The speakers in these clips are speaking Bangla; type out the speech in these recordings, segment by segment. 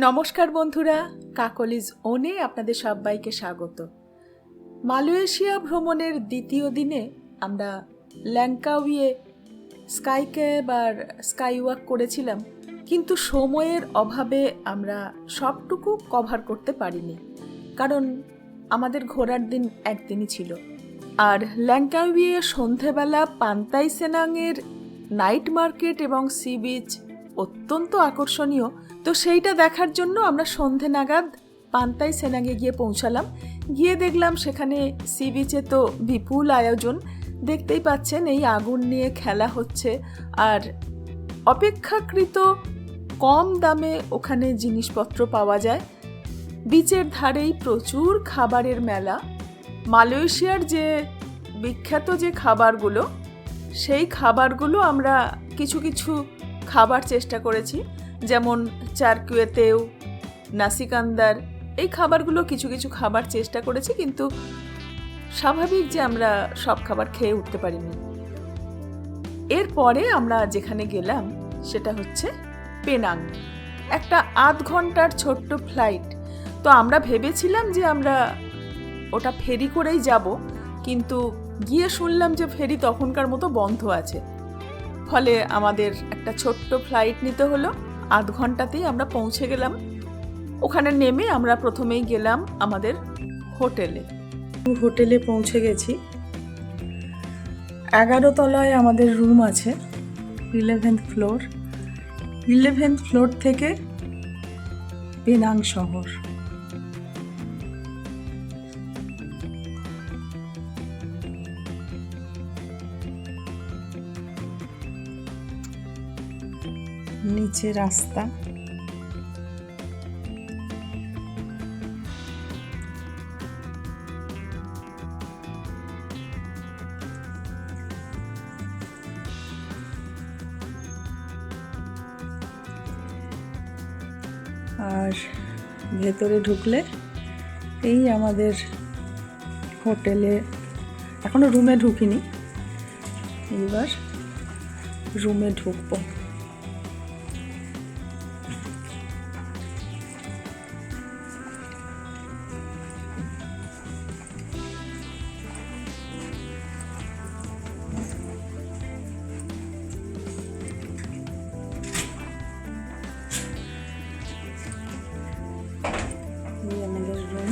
নমস্কার বন্ধুরা, কাকলিজ ওনে আপনাদের সবাইকে স্বাগত। মালয়েশিয়া ভ্রমণের দ্বিতীয় দিনে আমরা ল্যাংকাউইয়ে স্কাই ক্যাব আর স্কাই ওয়াক করেছিলাম, কিন্তু সময়ের অভাবে আমরা সবটুকু কভার করতে পারিনি, কারণ আমাদের ঘোরার দিন একদিনই ছিল। আর ল্যাংকাউইয়ে সন্ধেবেলা পান্তাই সেনাংয়ের নাইট মার্কেট এবং সি বিচ অত্যন্ত আকর্ষণীয়। তো সেইটা দেখার জন্য আমরা সন্ধে নাগাদ পান্তাই সেনাঙে গিয়ে পৌঁছালাম। গিয়ে দেখলাম সেখানে সি বিচে তো বিপুল আয়োজন, দেখতেই পাচ্ছেন এই আগুন নিয়ে খেলা হচ্ছে, আর অপেক্ষাকৃত কম দামে ওখানে জিনিসপত্র পাওয়া যায়। বিচের ধারেই প্রচুর খাবারের মেলা। মালয়েশিয়ার যে বিখ্যাত যে খাবারগুলো, সেই খাবারগুলো আমরা কিছু কিছু খাবার চেষ্টা করেছি, যেমন চারকুয়েতেও, নাসিকান্দার, এই খাবারগুলো কিছু কিছু খাবার চেষ্টা করেছি, কিন্তু স্বাভাবিক যে আমরা সব খাবার খেয়ে উঠতে পারিনি। এরপরে আমরা যেখানে গেলাম সেটা হচ্ছে পেনাং, একটা আধ ঘন্টার ছোট্ট ফ্লাইট। তো আমরা ভেবেছিলাম যে আমরা ওটা ফেরি করেই যাব, কিন্তু গিয়ে শুনলাম যে ফেরি তখনকার মতো বন্ধ আছে, ফলে আমাদের একটা ছোট্ট ফ্লাইট নিতে হলো। আধ ঘন্টাতেই আমরা পৌঁছে গেলাম। ওখানে নেমে আমরা প্রথমেই গেলাম আমাদের হোটেলে পৌঁছে গেছি। 11 তলায় আমাদের রুম আছে, 11th ফ্লোর। 11th ফ্লোর থেকে পেনাং শহর। নিচে রাস্তা, আর ভেতরে ঢুকলে এই আমাদের হোটেলে। এখনো রুমে ঢুকিনি, এবার রুমে ঢুকবো। আমাদের রুম,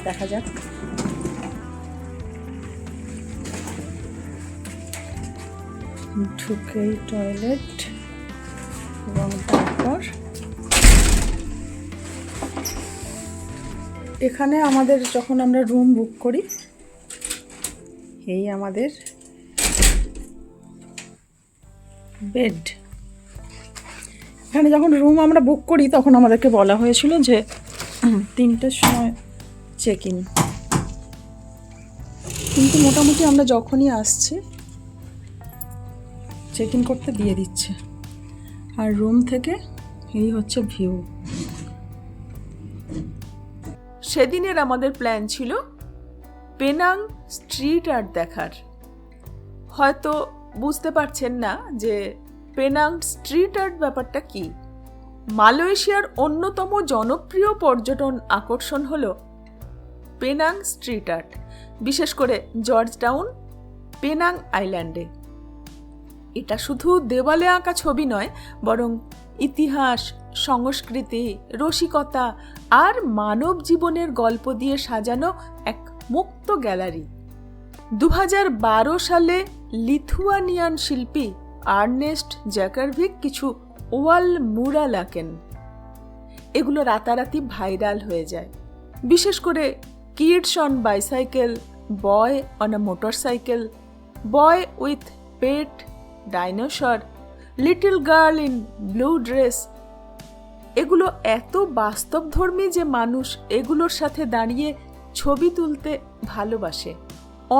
দেখা যাক। ঢুকেই টয়লেট, এবং তারপর এখানে আমাদের যখন আমরা রুম বুক করি, এই আমাদের বেড। এখানে যখন রুম আমরা বুক করি তখন আমাদেরকে বলা হয়েছিল যে 3টের সময় চেক ইন, কিন্তু মোটামুটি আমরা যখনই আসছি চেক ইন করতে দিয়ে দিচ্ছে। আর রুম থেকে এই হচ্ছে ভিউ। সেদিনের আমাদের প্ল্যান ছিল পেনাং স্ট্রিট আর্ট দেখার। হয়তো বুঝতে পারছেন না যে পেনাং স্ট্রিট আর্ট ব্যাপারটা কি। মালয়েশিয়ার অন্যতম জনপ্রিয় পর্যটন আকর্ষণ হলো পেনাং স্ট্রিট আর্ট, বিশেষ করে জর্জ টাউন, পেনাং আইল্যান্ডে। এটা শুধু দেওয়ালে আঁকা ছবি নয়, বরং ইতিহাস, সংস্কৃতি, রসিকতা আর মানব জীবনের গল্প দিয়ে সাজানো এক মুক্ত গ্যালারি। 2012 সালে লিথুয়ানিয়ান শিল্পী আর্নেস্ট জ্যাকারভিক কিছু ওয়াল মুরাল আঁকেন। এগুলো রাতারাতি ভাইরাল হয়ে যায়, বিশেষ করে kids on bicycle, boy on a motorcycle, boy with pet dinosaur, little girl in blue dress. এগুলো এত বাস্তবধর্মী যে মানুষ এগুলোর সাথে দাঁড়িয়ে ছবি তুলতে ভালোবাসে।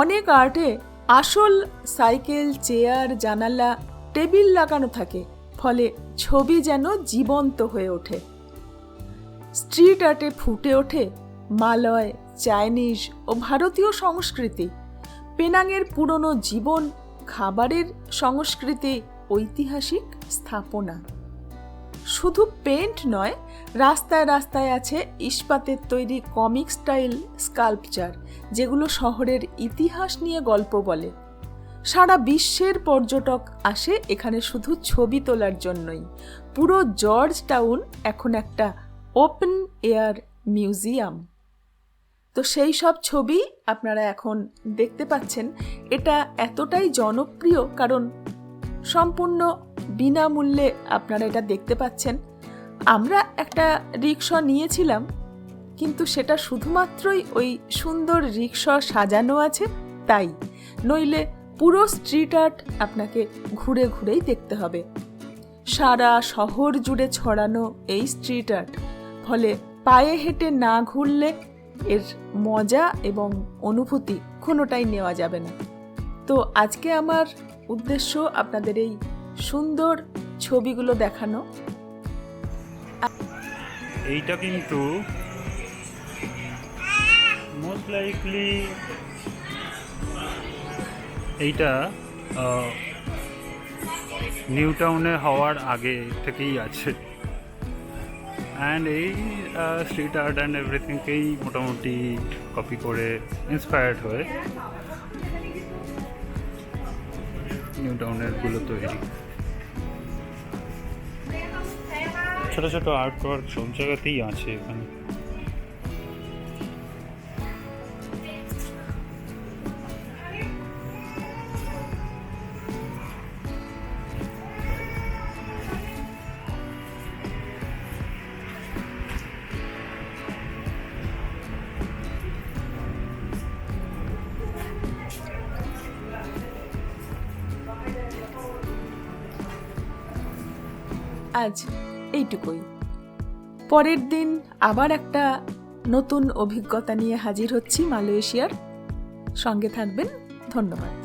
অনেক আর্টে আসল সাইকেল, চেয়ার, জানালা, টেবিল লাগানো থাকে, ফলে ছবি যেন জীবন্ত হয়ে ওঠে। স্ট্রিট আর্টে ফুটে ওঠে মালয়, চাইনিজ ও ভারতীয় সংস্কৃতি, পেনাংয়ের পুরনো জীবন, খাবারের সংস্কৃতি, ঐতিহাসিক স্থাপনা। শুধু পেন্ট নয়, রাস্তায় রাস্তায় আছে ইস্পাতের তৈরি কমিক স্টাইল স্কাল্পচার, যেগুলো শহরের ইতিহাস নিয়ে গল্প বলে। সারা বিশ্বের পর্যটক আসে এখানে শুধু ছবি তোলার জন্যই। পুরো জর্জ টাউন এখন একটা ওপেন এয়ার মিউজিয়াম। তো সেই সব ছবি আপনারা এখন দেখতে পাচ্ছেন। এটা এতটাই জনপ্রিয় কারণ সম্পূর্ণ বিনামূল্যে আপনারা এটা দেখতে পাচ্ছেন। আমরা একটা রিক্সা নিয়েছিলাম, কিন্তু সেটা শুধুমাত্রই ওই সুন্দর রিক্সা সাজানো আছে তাই, নইলে পুরো স্ট্রিট আর্ট আপনাকে ঘুরে ঘুরেই দেখতে হবে। সারা শহর জুড়ে ছড়ানো এই স্ট্রিট আর্ট, ফলে পায়ে হেঁটে না ঘুরলে এর মজা এবং অনুভূতি কোনোটাই নেওয়া যাবে না। তো আজকে আমার উদ্দেশ্য আপনাদের এই সুন্দর ছবিগুলো দেখানো। এইটা কিন্তু মোস্ট লাইকলি এইটা নিউ টাউনে হওয়ার আগে থেকেই আছে, অ্যান্ড এই স্ট্রিট আর্ট অ্যান্ড এভরিথিংকেই মোটামুটি কপি করে ইন্সপায়ার্ড হয়ে নিউ টাউনের গুলো তৈরি। ছোটো ছোটো আর্ট ওয়ার্ক সব জায়গাতেই আছে এখানে। আজ এইটুকুই। পরের দিন আবার একটা নতুন অভিজ্ঞতা নিয়ে হাজির হচ্ছি মালয়েশিয়ার। সঙ্গে থাকবেন। ধন্যবাদ।